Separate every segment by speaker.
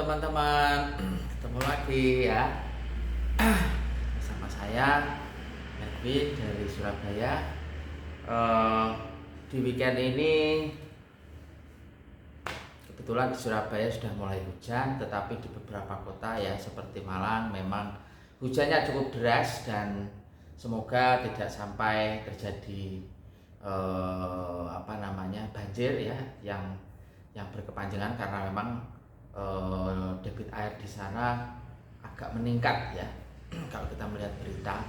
Speaker 1: teman-teman, ketemu lagi ya bersama saya Edwin dari Surabaya. Di weekend ini kebetulan di Surabaya sudah mulai hujan, tetapi di beberapa kota ya seperti Malang memang hujannya cukup deras dan semoga tidak sampai terjadi banjir ya yang berkepanjangan, karena memang debit air di sana agak meningkat ya kalau kita melihat berita.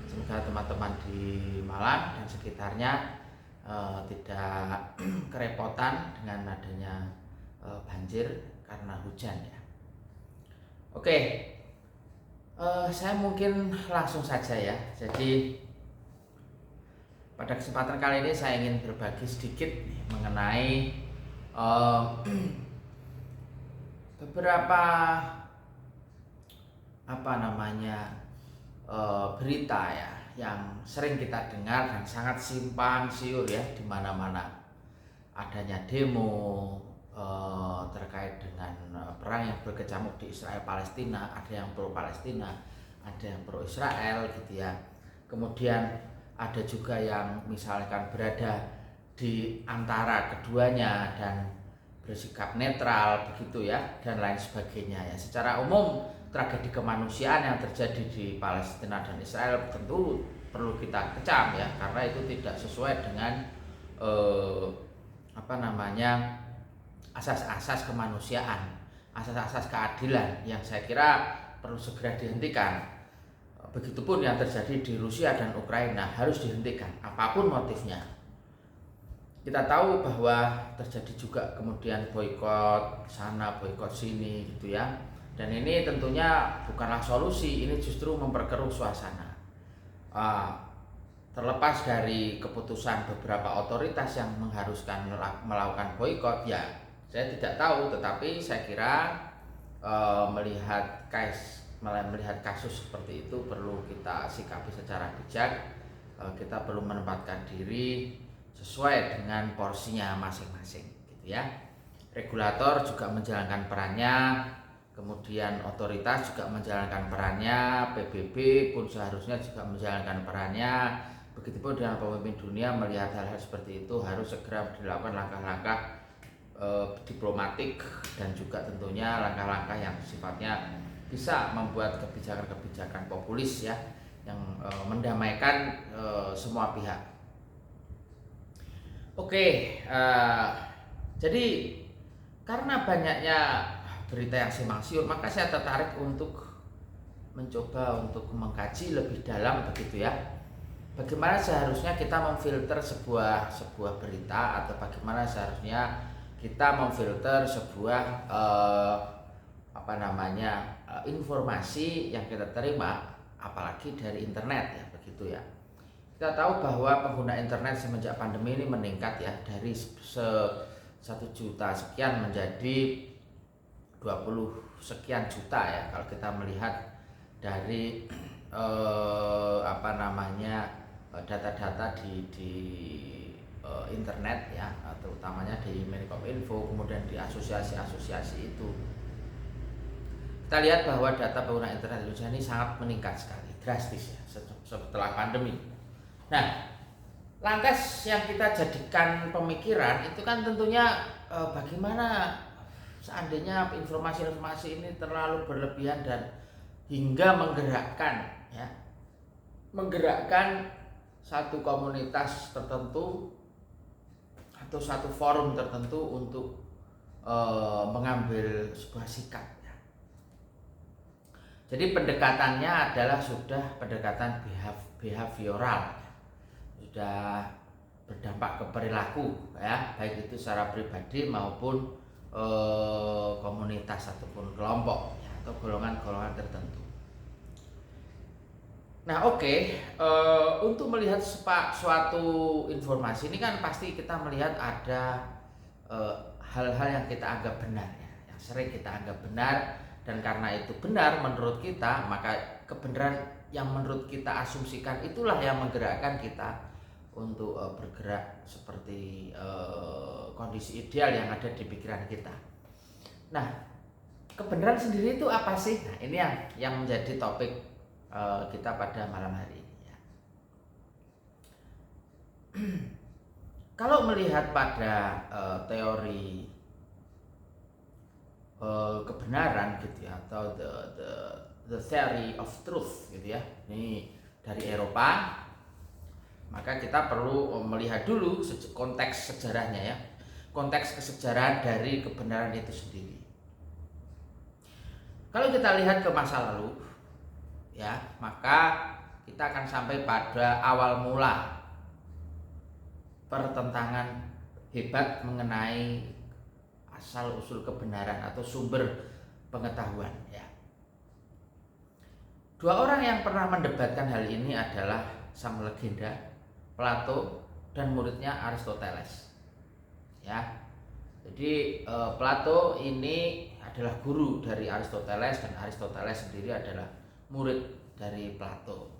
Speaker 1: Semoga teman-teman di Malang dan sekitarnya tidak kerepotan dengan adanya banjir karena hujan ya. Oke, saya mungkin langsung saja ya. Jadi pada kesempatan kali ini saya ingin berbagi sedikit mengenai beberapa berita ya yang sering kita dengar dan sangat simpang siur ya di mana-mana. Adanya demo terkait dengan perang yang berkecamuk di Israel Palestina, ada yang pro Palestina, ada yang pro Israel gitu ya. Kemudian ada juga yang misalkan berada di antara keduanya dan bersikap netral begitu ya, dan lain sebagainya ya. Secara umum tragedi kemanusiaan yang terjadi di Palestina dan Israel tentu perlu kita kecam ya, karena itu tidak sesuai dengan asas-asas kemanusiaan, asas-asas keadilan yang saya kira perlu segera dihentikan. Begitupun yang terjadi di Rusia dan Ukraina harus dihentikan apapun motifnya. Kita tahu bahwa terjadi juga kemudian boikot sana, boikot sini gitu ya. Dan ini tentunya bukanlah solusi, ini justru memperkeruh suasana. Terlepas dari keputusan beberapa otoritas yang mengharuskan melakukan boikot ya, saya tidak tahu, tetapi saya kira melihat kasus seperti itu perlu kita sikapi secara bijak. Kita perlu menempatkan diri sesuai dengan porsinya masing-masing gitu ya. Regulator juga menjalankan perannya, kemudian otoritas juga menjalankan perannya, PBB pun seharusnya juga menjalankan perannya. Begitupun dengan pemimpin dunia, melihat hal-hal seperti itu harus segera dilakukan langkah-langkah diplomatik dan juga tentunya langkah-langkah yang sifatnya bisa membuat kebijakan-kebijakan populis ya, yang mendamaikan semua pihak. Oke, jadi karena banyaknya berita yang simpang siur, maka saya tertarik untuk mencoba untuk mengkaji lebih dalam begitu ya. Bagaimana seharusnya kita memfilter sebuah berita, atau bagaimana seharusnya kita memfilter sebuah informasi yang kita terima, apalagi dari internet ya begitu ya. Kita tahu bahwa pengguna internet semenjak pandemi ini meningkat ya, dari 1 juta sekian menjadi 20 sekian juta ya, kalau kita melihat dari data-data di internet ya, terutamanya di Menkominfo, kemudian di asosiasi-asosiasi itu. Kita lihat bahwa data pengguna internet Indonesia ini sangat meningkat sekali, drastis ya setelah pandemi. Nah, lantas yang kita jadikan pemikiran itu kan tentunya bagaimana seandainya informasi-informasi ini terlalu berlebihan dan hingga menggerakkan satu komunitas tertentu atau satu forum tertentu untuk mengambil sebuah sikap ya. Jadi pendekatannya adalah sudah pendekatan behavioral, sudah berdampak ke perilaku ya, baik itu secara pribadi maupun komunitas ataupun kelompok ya, atau golongan-golongan tertentu. Nah untuk melihat suatu informasi ini kan pasti kita melihat ada hal-hal yang kita anggap benar ya, yang sering kita anggap benar, dan karena itu benar menurut kita, maka kebenaran yang menurut kita asumsikan itulah yang menggerakkan kita untuk bergerak seperti kondisi ideal yang ada di pikiran kita. Nah, kebenaran sendiri itu apa sih? Nah, ini yang menjadi topik kita pada malam hari ini ya. Kalau melihat pada teori kebenaran gitu ya, atau the theory of truth gitu ya, ini dari Eropa, maka kita perlu melihat dulu konteks sejarahnya ya, konteks kesejarahan dari kebenaran itu sendiri. Kalau kita lihat ke masa lalu ya, maka kita akan sampai pada awal mula pertentangan hebat mengenai asal usul kebenaran atau sumber pengetahuan ya. Dua orang yang pernah mendebatkan hal ini adalah sang legenda Plato dan muridnya Aristoteles ya. Jadi Plato ini adalah guru dari Aristoteles dan Aristoteles sendiri adalah murid dari Plato.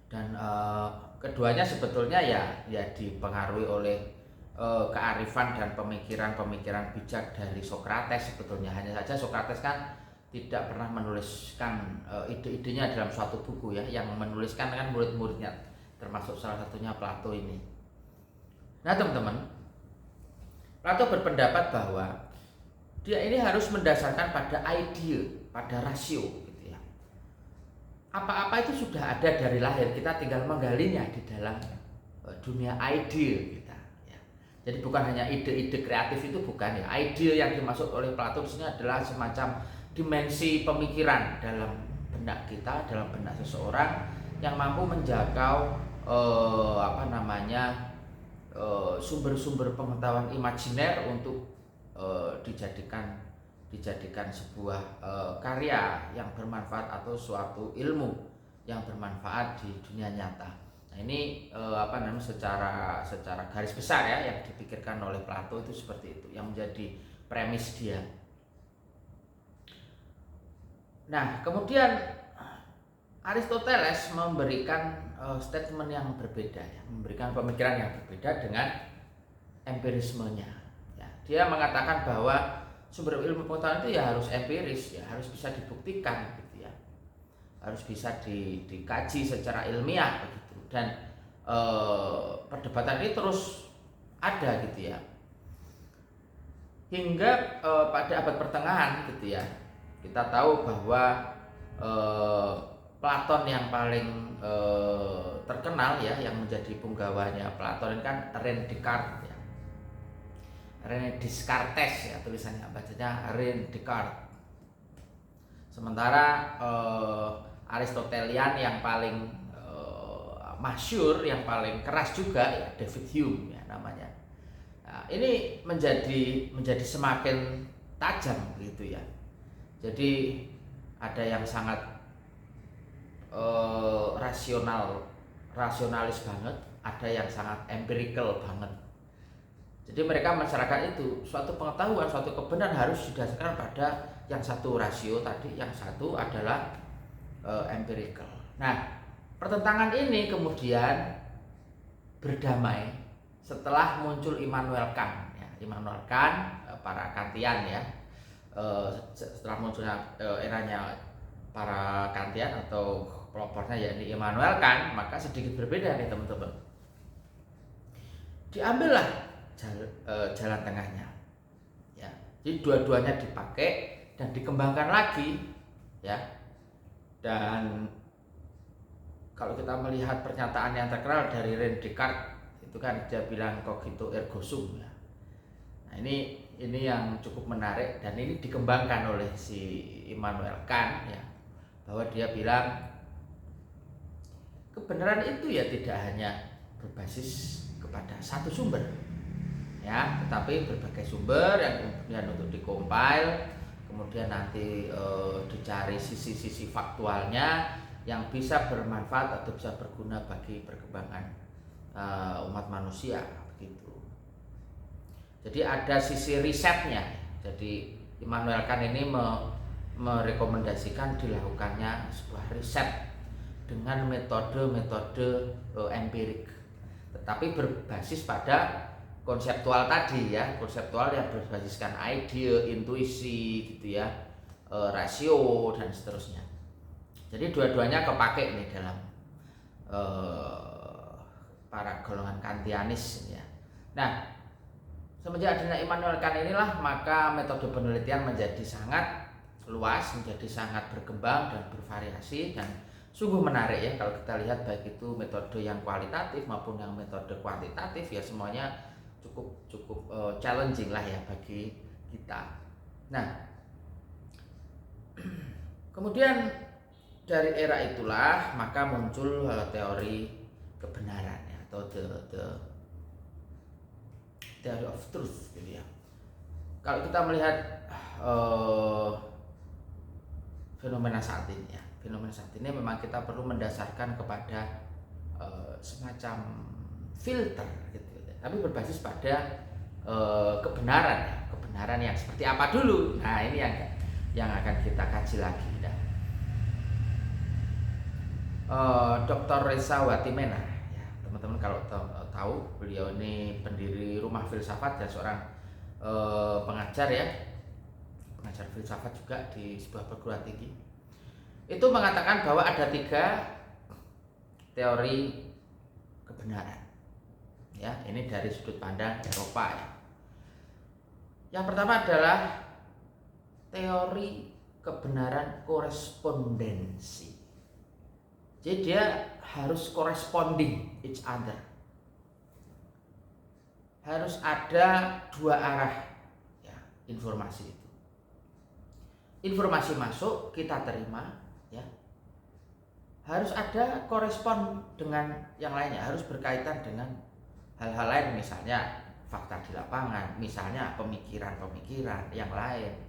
Speaker 1: Dan keduanya sebetulnya ya dipengaruhi oleh kearifan dan pemikiran-pemikiran bijak dari Sokrates sebetulnya. Hanya saja Sokrates kan tidak pernah menuliskan ide-idenya dalam suatu buku ya, yang menuliskan kan murid-muridnya, termasuk salah satunya Plato ini. Nah teman-teman, Plato berpendapat bahwa dia ini harus mendasarkan pada ide, pada rasio gitu ya. Apa-apa itu sudah ada dari lahir, kita tinggal menggalinya di dalam dunia ide kita ya. Jadi bukan hanya ide-ide kreatif, itu bukan ya. Ide yang dimaksud oleh Plato di sini adalah semacam dimensi pemikiran dalam benak kita, dalam benak seseorang yang mampu menjangkau sumber-sumber pengetahuan imajiner untuk dijadikan sebuah karya yang bermanfaat atau suatu ilmu yang bermanfaat di dunia nyata. Nah ini secara garis besar ya yang dipikirkan oleh Plato itu seperti itu, yang menjadi premis dia. Nah kemudian Aristoteles memberikan statement yang berbeda ya, memberikan pemikiran yang berbeda dengan empirismenya ya. Dia mengatakan bahwa sumber ilmu pengetahuan itu ya harus empiris ya, harus bisa dibuktikan gitu ya, harus bisa dikaji secara ilmiah begitu. Dan perdebatan ini terus ada gitu ya, hingga pada abad pertengahan gitu ya. Kita tahu bahwa Platon yang paling terkenal ya, yang menjadi punggawanya Platon ini kan René Descartes ya. René Descartes ya, tulisannya bacanya René Descartes. Sementara Aristotelian yang paling masyhur, yang paling keras juga ya, David Hume ya namanya. Nah, ini menjadi semakin tajam gitu ya. Jadi ada yang sangat rasionalis banget, ada yang sangat empirical banget. Jadi mereka masyarakat itu suatu pengetahuan, suatu kebenaran harus didasarkan pada yang satu rasio tadi, yang satu adalah empirical. Nah, pertentangan ini kemudian berdamai setelah muncul Immanuel Kant ya. Immanuel Kant, para Kantian ya. Setelah munculnya eranya para Kantian atau pelopornya yakni Immanuel Kant, maka sedikit berbeda nih teman-teman. Diambillah jalan tengahnya ya. Jadi dua-duanya dipakai dan dikembangkan lagi ya. Dan kalau kita melihat pernyataan yang terkenal dari René Descartes itu kan dia bilang cogito ergo sum ya. Nah ini yang cukup menarik dan ini dikembangkan oleh si Immanuel Kant ya, bahwa dia bilang kebenaran itu ya tidak hanya berbasis kepada satu sumber ya, tetapi berbagai sumber yang kemudian untuk dikompil, kemudian nanti dicari sisi-sisi faktualnya yang bisa bermanfaat atau bisa berguna bagi perkembangan umat manusia begitu. Jadi ada sisi risetnya. Jadi Immanuel Kant ini merekomendasikan dilakukannya sebuah riset dengan metode empirik, tetapi berbasis pada konseptual tadi ya, konseptual yang berbasiskan ide, intuisi gitu ya, rasio dan seterusnya. Jadi dua-duanya kepake nih dalam para golongan Kantianis ya. Nah, semenjak adanya Immanuel Kant inilah maka metode penelitian menjadi sangat luas, menjadi sangat berkembang dan bervariasi dan sungguh menarik ya kalau kita lihat baik itu metode yang kualitatif maupun yang metode kuantitatif ya semuanya cukup challenging lah ya bagi kita. Nah, kemudian dari era itulah maka muncul teori kebenaran ya, atau the theory of truth gitu ya. Kalau kita melihat fenomena saat ini ya, fenomena saat ini memang kita perlu mendasarkan kepada semacam filter gitu ya. Tapi berbasis pada kebenaran ya, kebenaran yang seperti apa dulu. Nah, ini yang akan kita kaji lagi. Dr. Reza Watimena ya, teman-teman kalau tahu beliau ini pendiri Rumah Filsafat dan seorang pengajar ya, pengajar filsafat juga di sebuah perguruan tinggi. Itu mengatakan bahwa ada 3 teori kebenaran ya, ini dari sudut pandang Eropa ya. Yang pertama adalah teori kebenaran korespondensi. Jadi dia harus corresponding each other. Harus ada 2 arah ya, informasi itu. Informasi masuk kita terima ya. Harus ada korespon dengan yang lainnya, harus berkaitan dengan hal-hal lain, misalnya fakta di lapangan, misalnya pemikiran-pemikiran yang lain.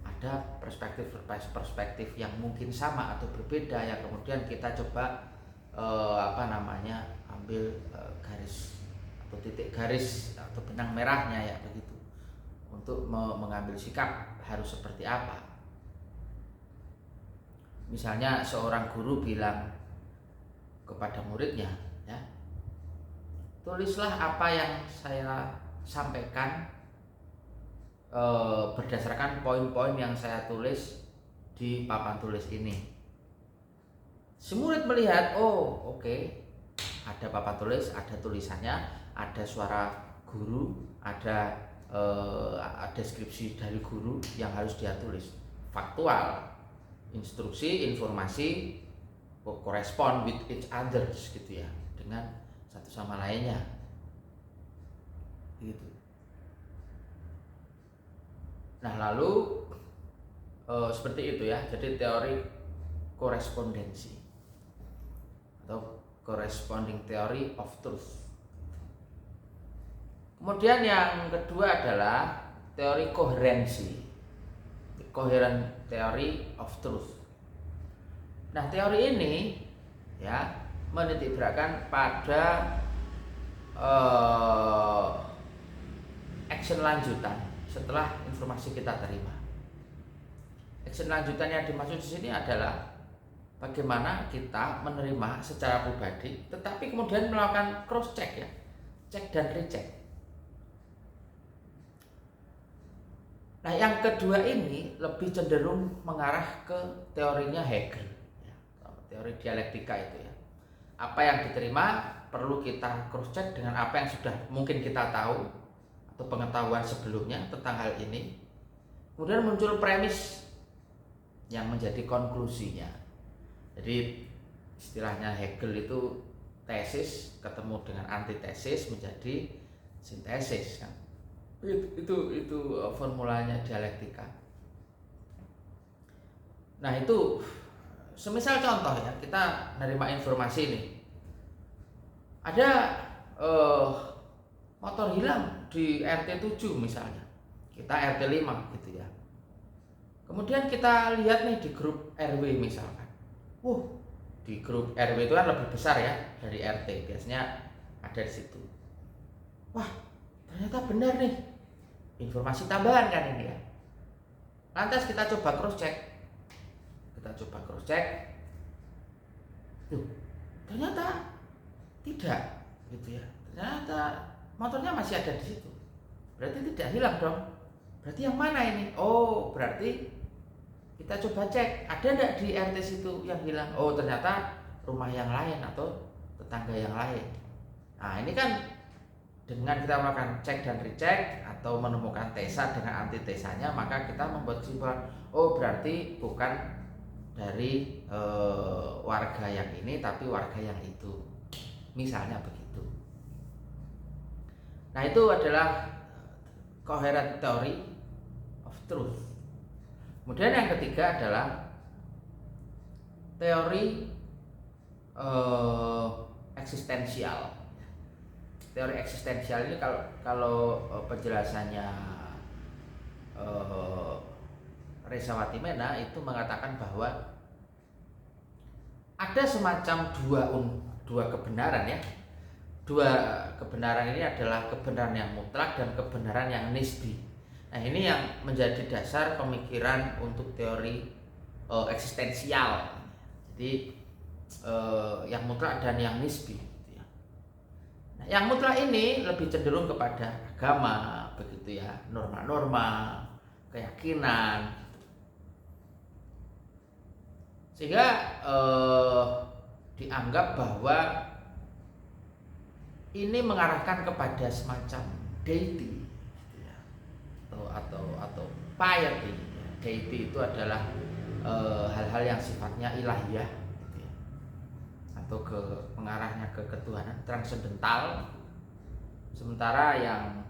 Speaker 1: Ada perspektif yang mungkin sama atau berbeda yang kemudian kita coba ambil garis atau titik garis atau benang merahnya ya begitu untuk mengambil sikap harus seperti apa. Misalnya seorang guru bilang kepada muridnya ya, tulislah apa yang saya sampaikan berdasarkan poin-poin yang saya tulis di papan tulis ini. Si murid melihat, oh oke, ada papan tulis, ada tulisannya, ada suara guru, ada deskripsi dari guru yang harus dia tulis, faktual, instruksi, informasi, correspond with each others gitu ya, dengan satu sama lainnya, gitu. Nah lalu seperti itu ya, jadi teori korespondensi atau corresponding theory of truth. Kemudian yang kedua adalah teori koherensi, coherent theory of truth. Nah teori ini ya menitikberatkan pada action lanjutan setelah informasi kita terima. Action lanjutan yang dimaksud di sini adalah bagaimana kita menerima secara pribadi, tetapi kemudian melakukan cross check ya, cek dan recheck. Nah yang kedua ini lebih cenderung mengarah ke teorinya Hegel, ya, teori dialektika itu ya. Apa yang diterima perlu kita cross check dengan apa yang sudah mungkin kita tahu atau pengetahuan sebelumnya tentang hal ini, kemudian muncul premis yang menjadi konklusinya. Jadi istilahnya Hegel itu tesis ketemu dengan antitesis menjadi sintesis kan. Itu formulanya dialektika. Nah itu semisal contoh ya, kita menerima informasi ini, ada motor hilang di RT 7 misalnya, kita RT 5 gitu ya. Kemudian kita lihat nih di grup RW misalkan, di grup RW itu kan lebih besar ya dari RT, biasanya ada di situ. Wah, ternyata benar nih, informasi tambahan kan ini ya. Lantas kita coba cross check, ternyata tidak gitu ya, ternyata motornya masih ada di situ. Berarti tidak hilang dong. Berarti yang mana ini? Oh, berarti kita coba cek ada enggak di RT situ yang hilang. Oh, ternyata rumah yang lain atau tetangga yang lain. Nah, ini kan dengan kita melakukan cek dan recheck atau menemukan tesa dengan antitesanya, maka kita membuat kesimpulan, oh berarti bukan dari warga yang ini tapi warga yang itu. Misalnya begitu. Nah, itu adalah coherent theory of truth. Kemudian yang ketiga adalah teori eksistensial. Teori eksistensial ini kalau penjelasannya Reza Watimena itu mengatakan bahwa ada semacam dua kebenaran ya. Dua kebenaran ini adalah kebenaran yang mutlak dan kebenaran yang nisbi. Nah, ini yang menjadi dasar pemikiran untuk teori eksistensial. Jadi yang mutlak dan yang nisbi. Nah, yang mutlak ini lebih cenderung kepada agama, begitu ya, norma-norma, keyakinan. Sehingga dianggap bahwa ini mengarahkan kepada semacam deity ya, atau piety. Deity itu adalah hal-hal yang sifatnya ilahiyah gitu ya, atau mengarahnya ke ketuhanan transendental. Sementara yang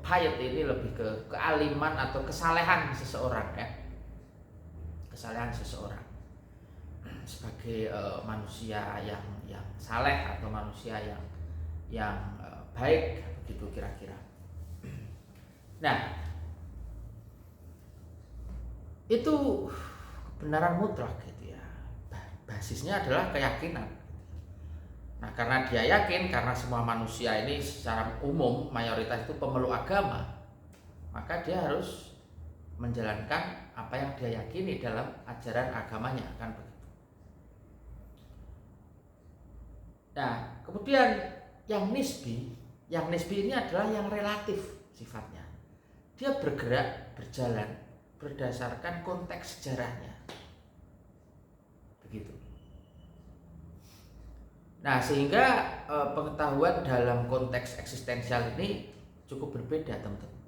Speaker 1: piety ini lebih ke kealiman atau kesalehan seseorang ya, kesalehan seseorang sebagai manusia yang saleh atau manusia yang baik, begitu kira-kira. Nah, itu kebenaran mutlak gitu ya. Basisnya adalah keyakinan. Nah, karena dia yakin, karena semua manusia ini secara umum mayoritas itu pemeluk agama, maka dia harus menjalankan apa yang dia yakini dalam ajaran agamanya, kan begitu. Nah, kemudian yang nisbi ini adalah yang relatif sifatnya. Dia bergerak, berjalan berdasarkan konteks sejarahnya. Begitu. Nah, sehingga pengetahuan dalam konteks eksistensial ini cukup berbeda, teman-teman.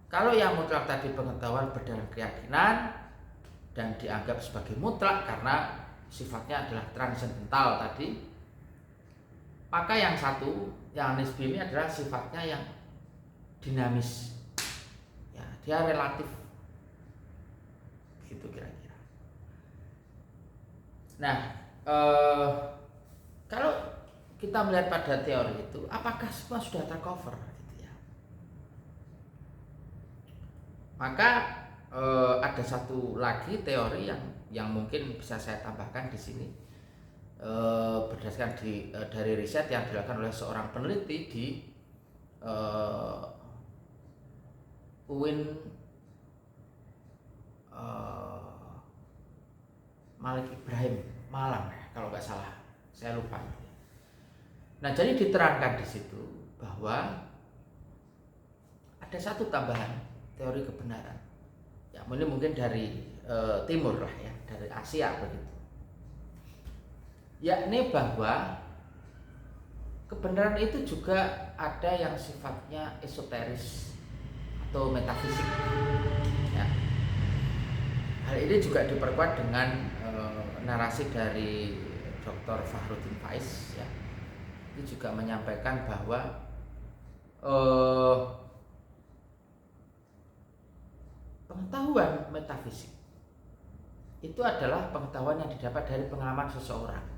Speaker 1: Kalau yang mutlak tadi pengetahuan berdasarkan keyakinan dan dianggap sebagai mutlak karena sifatnya adalah transendental tadi, maka yang satu, yang nisbi ini adalah sifatnya yang dinamis. Ya, dia relatif. Gitu kira-kira. Nah, kalau kita melihat pada teori itu, apakah semua sudah tercover gitu ya? Maka ada satu lagi teori yang mungkin bisa saya tambahkan di sini, berdasarkan dari riset yang dilakukan oleh seorang peneliti di UIN Malik Ibrahim Malang ya, kalau nggak salah, saya lupa. Nah, jadi diterangkan di situ bahwa ada satu tambahan teori kebenaran. Ya, ini mungkin dari timur lah ya, dari Asia begitu. Yakni bahwa kebenaran itu juga ada yang sifatnya esoteris atau metafisik. Ya. Hal ini juga diperkuat dengan narasi dari Dr. Fahrudin Faiz ya. Itu juga menyampaikan bahwa pengetahuan metafisik itu adalah pengetahuan yang didapat dari pengalaman seseorang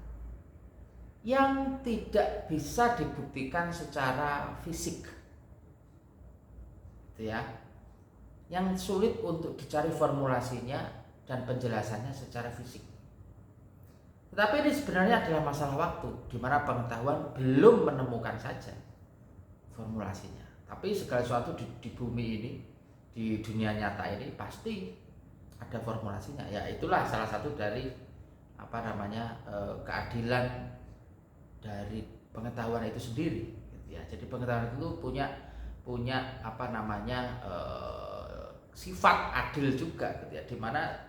Speaker 1: yang tidak bisa dibuktikan secara fisik, gitu ya, yang sulit untuk dicari formulasinya dan penjelasannya secara fisik. Tetapi ini sebenarnya adalah masalah waktu, di mana pengetahuan belum menemukan saja formulasinya. Tapi segala sesuatu di bumi ini, di dunia nyata ini pasti ada formulasinya. Ya, itulah salah satu dari keadilan dari pengetahuan itu sendiri gitu. ya. Jadi pengetahuan itu punya apa namanya sifat adil juga gitu ya, dimana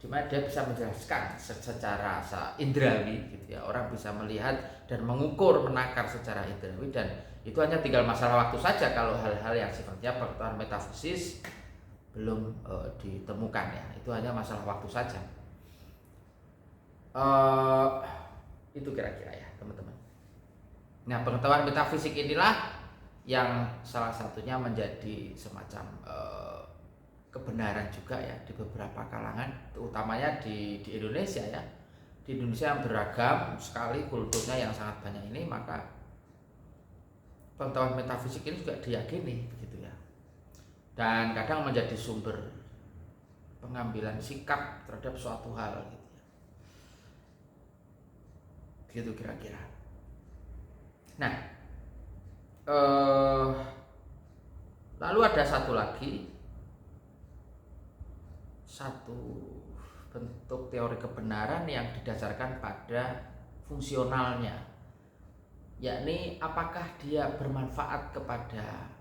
Speaker 1: dia bisa menjelaskan secara indrawi gitu ya, orang bisa melihat dan mengukur, menakar secara indrawi, dan itu hanya tinggal masalah waktu saja kalau hal-hal yang sifatnya pengetahuan metafisis belum ditemukan ya, itu hanya masalah waktu saja. Itu kira-kira ya teman-teman. Nah, pengetahuan metafisik inilah yang salah satunya menjadi semacam kebenaran juga ya di beberapa kalangan, utamanya di Indonesia ya. Di Indonesia yang beragam sekali kulturnya yang sangat banyak ini, maka pengetahuan metafisik ini juga diyakini begitu ya. Dan kadang menjadi sumber pengambilan sikap terhadap suatu hal gitu ya. Gitu kira-kira. Nah, lalu ada satu bentuk teori kebenaran yang didasarkan pada fungsionalnya, yakni apakah dia bermanfaat kepada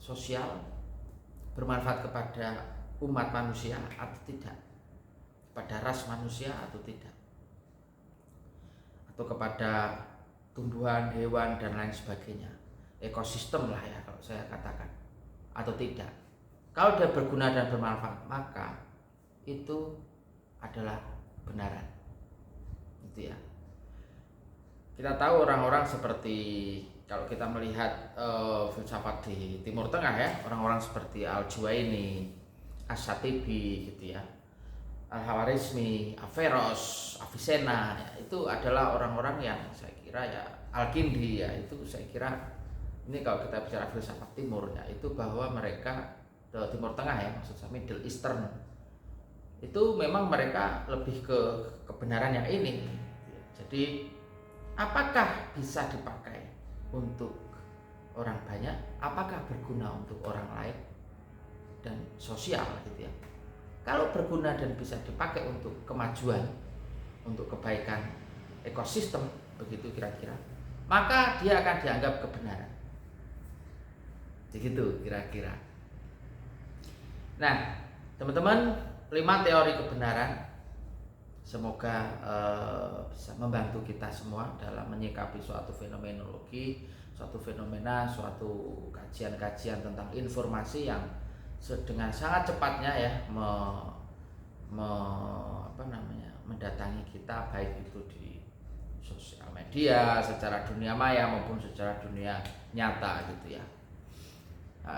Speaker 1: sosial, bermanfaat kepada umat manusia atau tidak, pada ras manusia atau tidak, atau kepada tumbuhan, hewan, dan lain sebagainya, ekosistem lah ya kalau saya katakan, atau tidak. Kalau dia berguna dan bermanfaat, maka itu adalah kebenaran. Itu ya. Kita tahu orang-orang seperti, kalau kita melihat filsafat di Timur Tengah ya, orang-orang seperti Al-Juwaini, Asy-Syatibi gitu ya, Al-Khawarizmi, Averroes, Avicenna ya, itu adalah orang-orang yang saya kira ya, Al-Kindi ya, itu saya kira ini kalau kita bicara filsafat timur ya, itu bahwa mereka Timur Tengah ya, maksud saya Middle Eastern, itu memang mereka lebih ke kebenaran yang ini. Jadi apakah bisa dipakai untuk orang banyak, apakah berguna untuk orang lain dan sosial gitu ya. Kalau berguna dan bisa dipakai untuk kemajuan, untuk kebaikan ekosistem begitu kira-kira, maka dia akan dianggap kebenaran. Begitu kira-kira. Nah, teman-teman, 5 teori kebenaran semoga bisa membantu kita semua dalam menyikapi suatu fenomenologi, suatu fenomena, suatu kajian-kajian tentang informasi yang dengan sangat cepatnya ya mendatangi kita, baik itu di sosial media, secara dunia maya maupun secara dunia nyata gitu ya.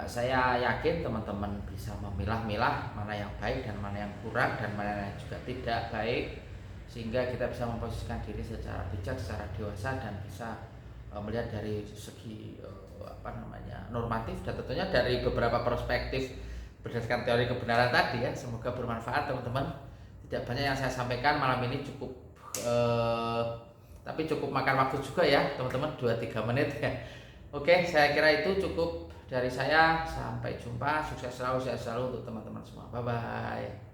Speaker 1: Saya yakin teman-teman bisa memilah-milah mana yang baik dan mana yang kurang dan mana yang juga tidak baik, sehingga kita bisa memposisikan diri secara bijak, secara dewasa, dan bisa melihat dari segi normatif, dan tentunya dari beberapa perspektif berdasarkan teori kebenaran tadi ya. Semoga bermanfaat teman-teman. Tidak banyak yang saya sampaikan malam ini, cukup tapi cukup makan waktu juga ya teman-teman, 2-3 menit ya. Oke, saya kira itu cukup dari saya. Sampai jumpa, sukses selalu, sehat selalu untuk teman-teman semua. Bye bye.